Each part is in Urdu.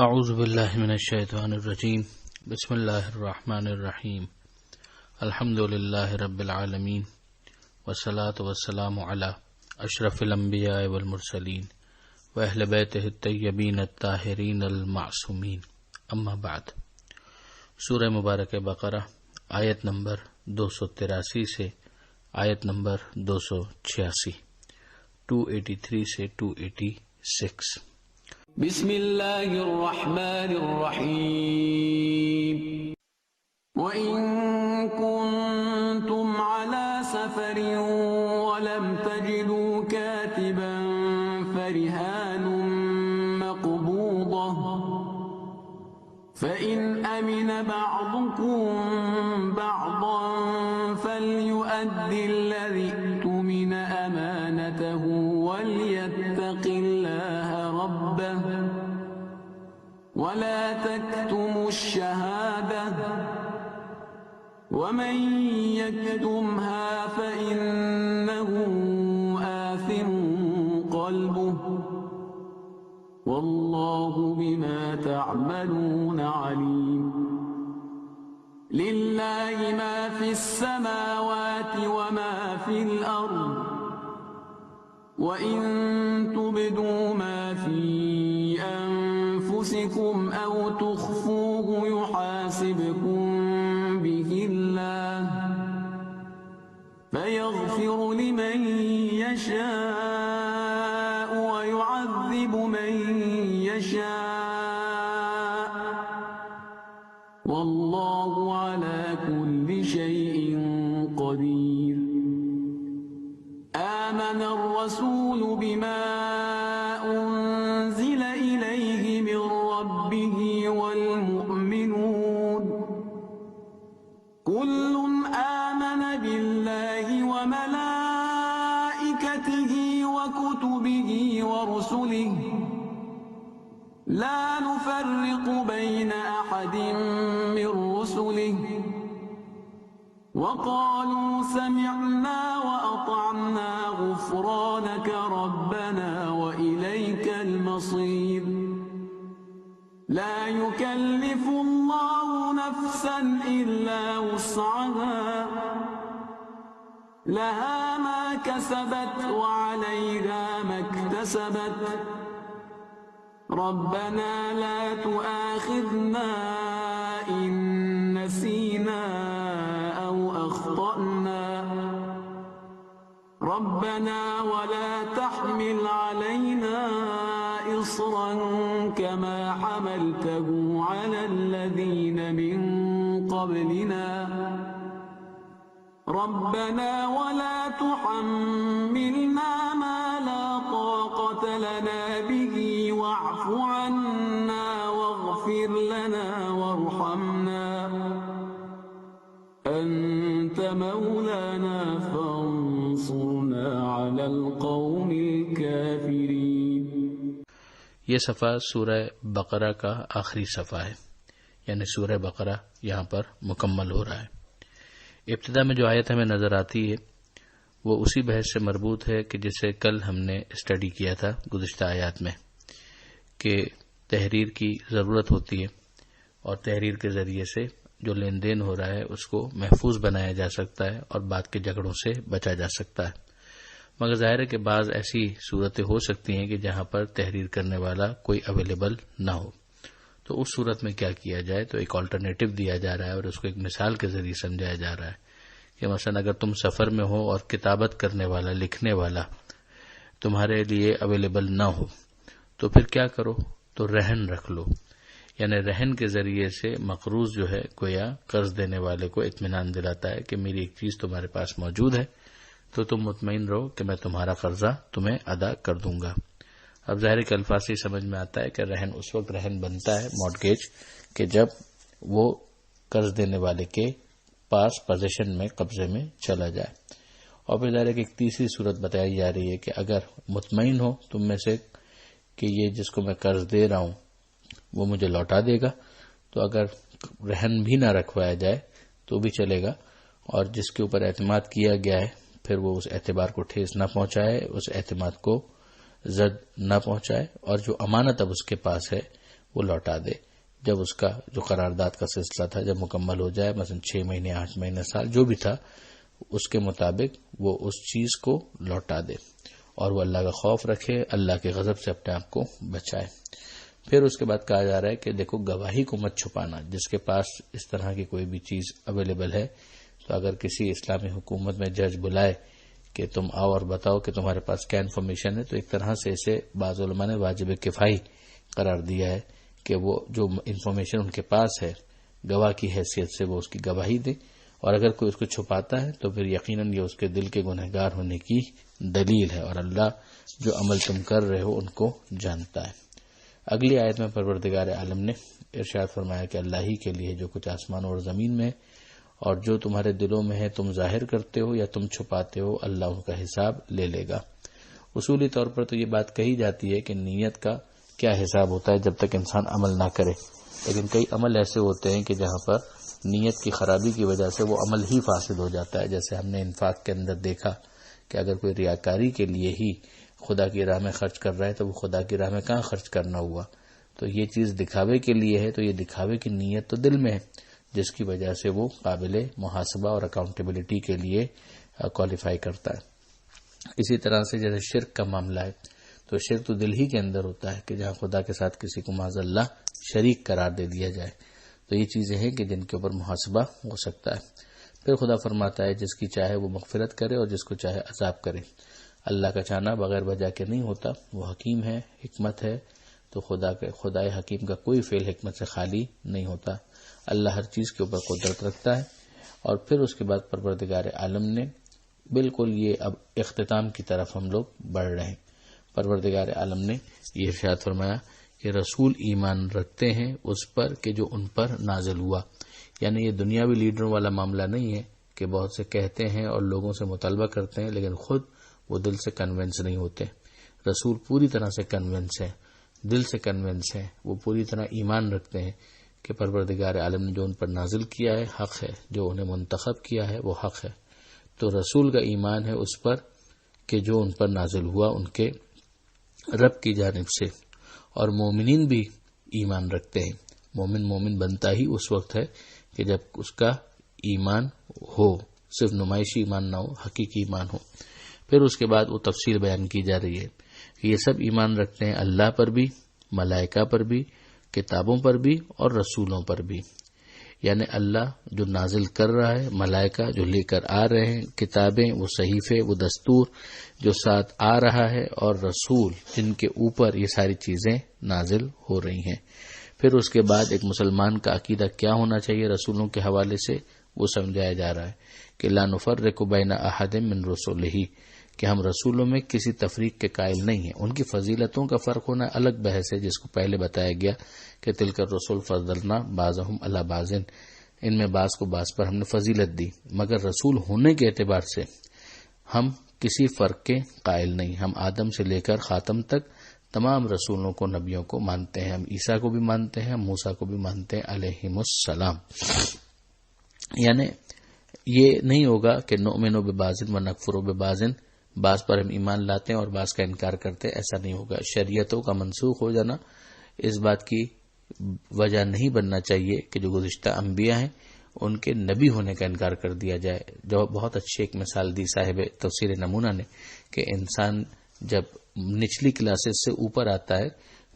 اعوذ باللہ من الشیطان الرجیم بسم اللہ الرحمن الرحیم الحمد للہ رب العالمین والصلاة والسلام علی اشرف الانبیاء والمرسلین واہل بیتہ الطیبین الطاہرین المعصومین اما بعد۔ سورہ مبارک بقرہ آیت نمبر 283 سے آیت نمبر 286، 283 سے 286۔ بسم اللہ الرحمن الرحیم۔ وَإِن كُنتم عَلَى سَفَرٍ وَلَمْ تَجِدُوا كَاتِبًا فَرِهَانٌ مَّقْبُوضَةٌ فَإِنْ أَمِنَ بَعْضُكُم بَعْضًا فَلْيُؤَدِّ الَّذِي اؤْتُمِنَ أَمَانَتَهُ وَلْيَتَّقِ اللَّهَ رَبَّهُ وَلَا تَكْتُمُوا الشَّهَادَةَ وَمَن يَكْتُمْهَا فَإِنَّهُ آثِمٌ قَلْبُهُ وَاللَّهُ بِمَا تَعْمَلُونَ عَلِيمٌ۔ لِلَّهِ مَا فِي السَّمَاوَاتِ وَمَا فِي الْأَرْضِ وَإِن تُبْدُوا مَا فِي أَنفُسِكُمْ أَوْ تُخْفُوهُ يُحَاسِبْكُم بِهِ اللَّهُ فَيَغْفِرُ لِمَن يَشَاءُ وَيُعَذِّبُ مَن يَشَاءُ وَاللَّهُ عَلَى كُلِّ شَيْءٍ قَدِيرٌ۔ آمن الرسول بما أنزل إليه من ربه والمؤمنون كل آمن بالله وملائكته وكتبه ورسله لا نفرق بين أحد من رسله وقالوا سمعنا وأطعنا غفرانك ربنا وإليك المصير۔ لا يكلف الله نفسا إلا وسعها لها ما كسبت وعليها ما اكتسبت ربنا لا تؤاخذنا إن نسينا أو أخطأنا ربنا ولا تحمل علينا إصرا كما حملته على الذين من قبلنا ربنا ولا تحملنا ما لا طاقة لنا به واعف عنا واغفر لنا وارحمنا أنت مولانا فانصرنا على القوم الكافرين۔ یہ صفحہ سورہ بقرہ کا آخری صفحہ ہے، یعنی سورہ بقرہ یہاں پر مکمل ہو رہا ہے۔ ابتدا میں جو آیت ہمیں نظر آتی ہے وہ اسی بحث سے مربوط ہے کہ جسے کل ہم نے اسٹڈی کیا تھا گزشتہ آیات میں، کہ تحریر کی ضرورت ہوتی ہے اور تحریر کے ذریعے سے جو لین دین ہو رہا ہے اس کو محفوظ بنایا جا سکتا ہے اور بعد کے جھگڑوں سے بچا جا سکتا ہے۔ مگر ظاہر ہے کہ بعض ایسی صورتیں ہو سکتی ہیں کہ جہاں پر تحریر کرنے والا کوئی اویلیبل نہ ہو، تو اس صورت میں کیا کیا جائے؟ تو ایک آلٹرنیٹو دیا جا رہا ہے اور اس کو ایک مثال کے ذریعے سمجھایا جا رہا ہے کہ مثلا اگر تم سفر میں ہو اور کتابت کرنے والا، لکھنے والا تمہارے لیے اویلیبل نہ ہو تو پھر کیا کرو؟ تو رہن رکھ لو، یعنی رہن کے ذریعے سے مقروض جو ہے گویا قرض دینے والے کو اطمینان دلاتا ہے کہ میری ایک چیز تمہارے پاس موجود ہے تو تم مطمئن رہو کہ میں تمہارا قرضہ تمہیں ادا کر دوں گا۔ اب ظاہر کے الفاظ سے سمجھ میں آتا ہے کہ رہن اس وقت رہن بنتا ہے مارگیج کہ جب وہ قرض دینے والے کے پاس پوزیشن میں، قبضے میں چلا جائے۔ اور پھر ظاہر ایک تیسری صورت بتائی جا رہی ہے کہ اگر مطمئن ہو تم میں سے کہ یہ جس کو میں قرض دے رہا ہوں وہ مجھے لوٹا دے گا، تو اگر رہن بھی نہ رکھوایا جائے تو بھی چلے گا، اور جس کے اوپر اعتماد کیا گیا ہے پھر وہ اس اعتبار کو ٹھیس نہ پہنچائے، اس اعتماد کو زد نہ پہنچائے، اور جو امانت اب اس کے پاس ہے وہ لوٹا دے. جب اس کا جو قرارداد کا سلسلہ تھا جب مکمل ہو جائے، مثلا 6 مہینے 8 مہینے سال جو بھی تھا، اس کے مطابق وہ اس چیز کو لوٹا دے اور وہ اللہ کا خوف رکھے، اللہ کے غضب سے اپنے آپ کو بچائے. پھر اس کے بعد کہا جا رہا ہے کہ دیکھو گواہی کو مت چھپانا. جس کے پاس اس طرح کی کوئی بھی چیز اویلیبل ہے تو اگر کسی اسلامی حکومت میں جج بلائے کہ تم آؤ اور بتاؤ کہ تمہارے پاس کیا انفارمیشن ہے، تو ایک طرح سے اسے بعض علماء نے واجب کفائی قرار دیا ہے کہ وہ جو انفارمیشن ان کے پاس ہے گواہ کی حیثیت سے وہ اس کی گواہی دیں، اور اگر کوئی اس کو چھپاتا ہے تو پھر یقیناً یہ اس کے دل کے گنہگار ہونے کی دلیل ہے، اور اللہ جو عمل تم کر رہے ہو ان کو جانتا ہے. اگلی آیت میں پروردگار عالم نے ارشاد فرمایا کہ اللہ ہی کے لیے جو کچھ آسمان اور زمین میں اور جو تمہارے دلوں میں ہے، تم ظاہر کرتے ہو یا تم چھپاتے ہو، اللہ ان کا حساب لے لے گا. اصولی طور پر تو یہ بات کہی جاتی ہے کہ نیت کا کیا حساب ہوتا ہے جب تک انسان عمل نہ کرے، لیکن کئی عمل ایسے ہوتے ہیں کہ جہاں پر نیت کی خرابی کی وجہ سے وہ عمل ہی فاسد ہو جاتا ہے. جیسے ہم نے انفاق کے اندر دیکھا کہ اگر کوئی ریاکاری کے لیے ہی خدا کی راہ میں خرچ کر رہا ہے تو وہ خدا کی راہ میں کہاں خرچ کرنا ہوا. تو یہ چیز دکھاوے کے لیے ہے، تو یہ دکھاوے کی نیت تو دل میں ہے، جس کی وجہ سے وہ قابل محاسبہ اور اکاؤنٹیبلٹی کے لیے کوالیفائی کرتا ہے. اسی طرح سے جیسے شرک کا معاملہ ہے تو شرک تو دل ہی کے اندر ہوتا ہے کہ جہاں خدا کے ساتھ کسی کو معاذ اللہ شریک قرار دے دیا جائے. تو یہ چیزیں ہیں کہ جن کے اوپر محاسبہ ہو سکتا ہے. پھر خدا فرماتا ہے جس کی چاہے وہ مغفرت کرے اور جس کو چاہے عذاب کرے. اللہ کا چاہنا بغیر وجہ کے نہیں ہوتا، وہ حکیم ہے، حکمت ہے. تو خدائے حکیم کا کوئی فعل حکمت سے خالی نہیں ہوتا. اللہ ہر چیز کے اوپر قدرت رکھتا ہے. اور پھر اس کے بعد پروردگار عالم نے بالکل یہ اب اختتام کی طرف ہم لوگ بڑھ رہے ہیں. پروردگار عالم نے یہ ارشاد فرمایا کہ رسول ایمان رکھتے ہیں اس پر کہ جو ان پر نازل ہوا. یعنی یہ دنیاوی لیڈروں والا معاملہ نہیں ہے کہ بہت سے کہتے ہیں اور لوگوں سے مطالبہ کرتے ہیں لیکن خود وہ دل سے کنونس نہیں ہوتے. رسول پوری طرح سے کنونس ہے، دل سے کنونس ہے، وہ پوری طرح ایمان رکھتے ہیں کہ پروردگار عالم نے جو ان پر نازل کیا ہے حق ہے، جو انہیں منتخب کیا ہے وہ حق ہے. تو رسول کا ایمان ہے اس پر کہ جو ان پر نازل ہوا ان کے رب کی جانب سے. اور مومنین بھی ایمان رکھتے ہیں. مومن بنتا ہی اس وقت ہے کہ جب اس کا ایمان ہو، صرف نمائشی ایمان نہ ہو، حقیقی ایمان ہو. پھر اس کے بعد وہ تفصیل بیان کی جا رہی ہے کہ یہ سب ایمان رکھتے ہیں اللہ پر بھی، ملائکہ پر بھی، کتابوں پر بھی اور رسولوں پر بھی. یعنی اللہ جو نازل کر رہا ہے، ملائکہ جو لے کر آ رہے ہیں، کتابیں وہ صحیفے وہ دستور جو ساتھ آ رہا ہے، اور رسول جن کے اوپر یہ ساری چیزیں نازل ہو رہی ہیں. پھر اس کے بعد ایک مسلمان کا عقیدہ کیا ہونا چاہیے رسولوں کے حوالے سے وہ سمجھایا جا رہا ہے کہ لا نفرق بین احد من رسلہ، کہ ہم رسولوں میں کسی تفریق کے قائل نہیں ہیں. ان کی فضیلتوں کا فرق ہونا الگ بحث ہے، جس کو پہلے بتایا گیا کہ تلک الرسل فضلنا بعضهم علی بعض، ان میں بعض کو بعض پر ہم نے فضیلت دی. مگر رسول ہونے کے اعتبار سے ہم کسی فرق کے قائل نہیں. ہم آدم سے لے کر خاتم تک تمام رسولوں کو، نبیوں کو مانتے ہیں. ہم عیسیٰ کو بھی مانتے ہیں، ہم موسیٰ کو بھی مانتے ہیں علیہم السلام. یعنی یہ نہیں ہوگا کہ نؤمن ببعض و نکفر ببعض، بعض پر ہم ایمان لاتے ہیں اور بعض کا انکار کرتے ہیں، ایسا نہیں ہوگا. شریعتوں کا منسوخ ہو جانا اس بات کی وجہ نہیں بننا چاہیے کہ جو گزشتہ انبیاء ہیں ان کے نبی ہونے کا انکار کر دیا جائے. جو بہت اچھی ایک مثال دی صاحب تفسیر نمونہ نے کہ انسان جب نچلی کلاسز سے اوپر آتا ہے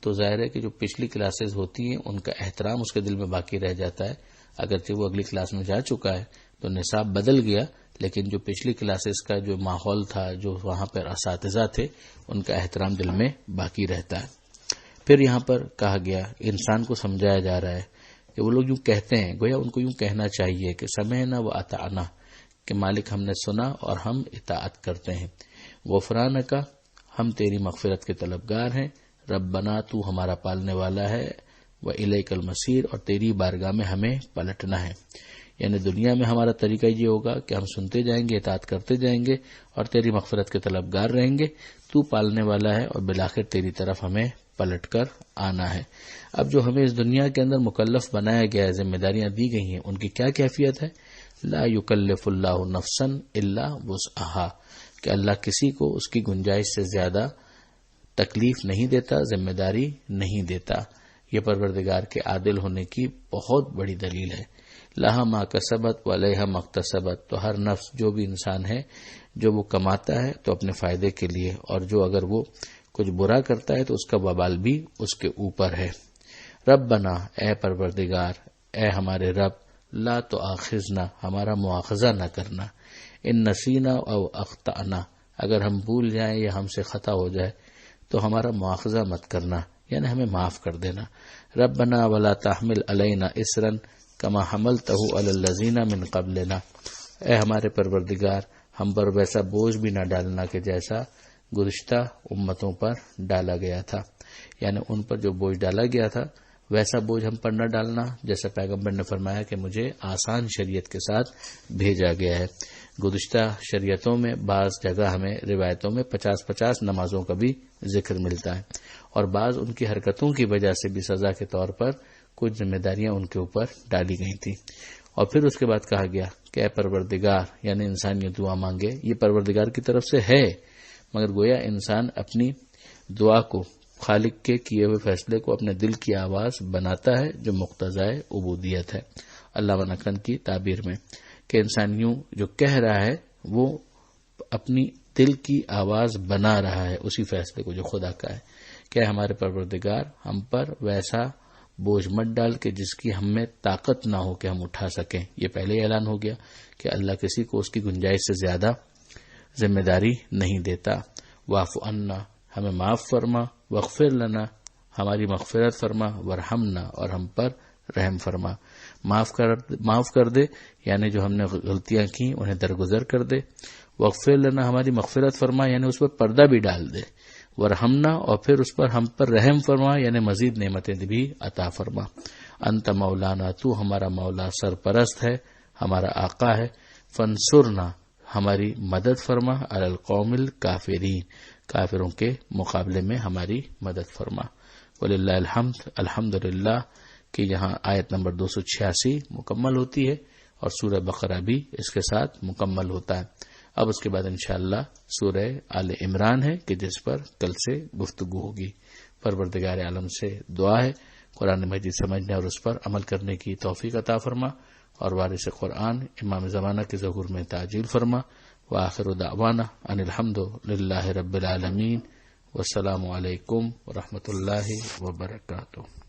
تو ظاہر ہے کہ جو پچھلی کلاسز ہوتی ہیں ان کا احترام اس کے دل میں باقی رہ جاتا ہے. اگرچہ وہ اگلی کلاس میں جا چکا ہے تو نصاب بدل گیا، لیکن جو پچھلی کلاسز کا جو ماحول تھا، جو وہاں پر اساتذہ تھے، ان کا احترام دل میں باقی رہتا ہے. پھر یہاں پر کہا گیا، انسان کو سمجھایا جا رہا ہے کہ وہ لوگ یوں کہتے ہیں، گویا ان کو یوں کہنا چاہیے کہ سمعنا و اطعنا، کہ مالک ہم نے سنا اور ہم اطاعت کرتے ہیں. غفرانک، ہم تیری مغفرت کے طلبگار ہیں. ربنا، تو ہمارا پالنے والا ہے. و الیک المصیر، اور تیری بارگاہ میں ہمیں پلٹنا ہے. یعنی دنیا میں ہمارا طریقہ یہ ہوگا کہ ہم سنتے جائیں گے، اطاعت کرتے جائیں گے اور تیری مغفرت کے طلبگار رہیں گے. تو پالنے والا ہے اور بالآخر تیری طرف ہمیں پلٹ کر آنا ہے. اب جو ہمیں اس دنیا کے اندر مکلف بنایا گیا ہے، ذمہ داریاں دی گئی ہیں، ان کی کیا کیفیت ہے؟ لا یکلف اللہ نفسا الا وسعها، کہ اللہ کسی کو اس کی گنجائش سے زیادہ تکلیف نہیں دیتا، ذمہ داری نہیں دیتا. یہ پروردگار کے عادل ہونے کی بہت بڑی دلیل ہے۔ لہا ما کسبت وعلیہا ما اکتسبت، تو ہر نفس جو بھی انسان ہے جو وہ کماتا ہے تو اپنے فائدے کے لیے، اور جو اگر وہ کچھ برا کرتا ہے تو اس کا وبال بھی اس کے اوپر ہے۔ ربنا، اے پروردگار، اے ہمارے رب، لا تؤاخذنا، ہمارا مواخذہ نہ کرنا، ان نسینا او اخطأنا، اگر ہم بھول جائیں یا ہم سے خطا ہو جائے تو ہمارا مواخذہ مت کرنا، یعنی ہمیں معاف کر دینا۔ ربنا ولا تحمل علینا اسرا کما حملتہ علی الذین من قبلنا، اے ہمارے پروردگار، ہم پر ویسا بوجھ بھی نہ ڈالنا کہ جیسا گزشتہ امتوں پر ڈالا گیا تھا، یعنی ان پر جو بوجھ ڈالا گیا تھا ویسا بوجھ ہم پر نہ ڈالنا، جیسا پیغمبر نے فرمایا کہ مجھے آسان شریعت کے ساتھ بھیجا گیا ہے۔ گزشتہ شریعتوں میں بعض جگہ ہمیں روایتوں میں 50 نمازوں کا بھی ذکر ملتا ہے، اور بعض ان کی حرکتوں کی وجہ سے بھی سزا کے طور پر کچھ ذمہ داریاں ان کے اوپر ڈالی گئی تھیں۔ اور پھر اس کے بعد کہا گیا کہ اے پروردگار، یعنی انسان یہ دعا مانگے، یہ پروردگار کی طرف سے ہے، مگر گویا انسان اپنی دعا کو، خالق کے کیے ہوئے فیصلے کو اپنے دل کی آواز بناتا ہے جو مقتضائے عبودیت ہے۔ علامہ نقن کی تعبیر میں کہ انسان یوں جو کہہ رہا ہے وہ اپنی دل کی آواز بنا رہا ہے اسی فیصلے کو جو خدا کا ہے کہ ہمارے پروردگار ہم پر ویسا بوجھ مت ڈال کہ جس کی ہم میں طاقت نہ ہو کہ ہم اٹھا سکیں۔ یہ پہلے اعلان ہو گیا کہ اللہ کسی کو اس کی گنجائش سے زیادہ ذمہ داری نہیں دیتا۔ واعف عنا، ہمیں معاف فرما، واغفر لنا، ہماری مغفرت فرما، ورحمنا، اور ہم پر رحم فرما۔ معاف کر دے، یعنی جو ہم نے غلطیاں کی انہیں درگزر کر دے۔ واغفر لنا، ہماری مغفرت فرما، یعنی اس پر پردہ بھی ڈال دے۔ ورحمنا، اور پھر اس پر ہم پر رحم فرما، یعنی مزید نعمتیں بھی عطا فرما۔ انت مولانا، تو ہمارا مولا سرپرست ہے، ہمارا آقا ہے۔ فانصرنا، ہماری مدد فرما، علی القوم الکافرین، کافروں کے مقابلے میں ہماری مدد فرما۔ وللہ الحمد، الحمدللہ کہ یہاں آیت نمبر 286 مکمل ہوتی ہے اور سورہ بقرہ بھی اس کے ساتھ مکمل ہوتا ہے۔ اب اس کے بعد انشاءاللہ سورہ آل عمران ہے کہ جس پر کل سے گفتگو ہوگی۔ پروردگار عالم سے دعا ہے قرآن مجید سمجھنے اور اس پر عمل کرنے کی توفیق عطا فرما، اور وارث قرآن امام زمانہ کے ظہور میں تعجیل فرما۔ وآخر دعوانا ان الحمد للہ رب العالمین، والسلام علیکم ورحمۃ اللہ وبرکاتہ۔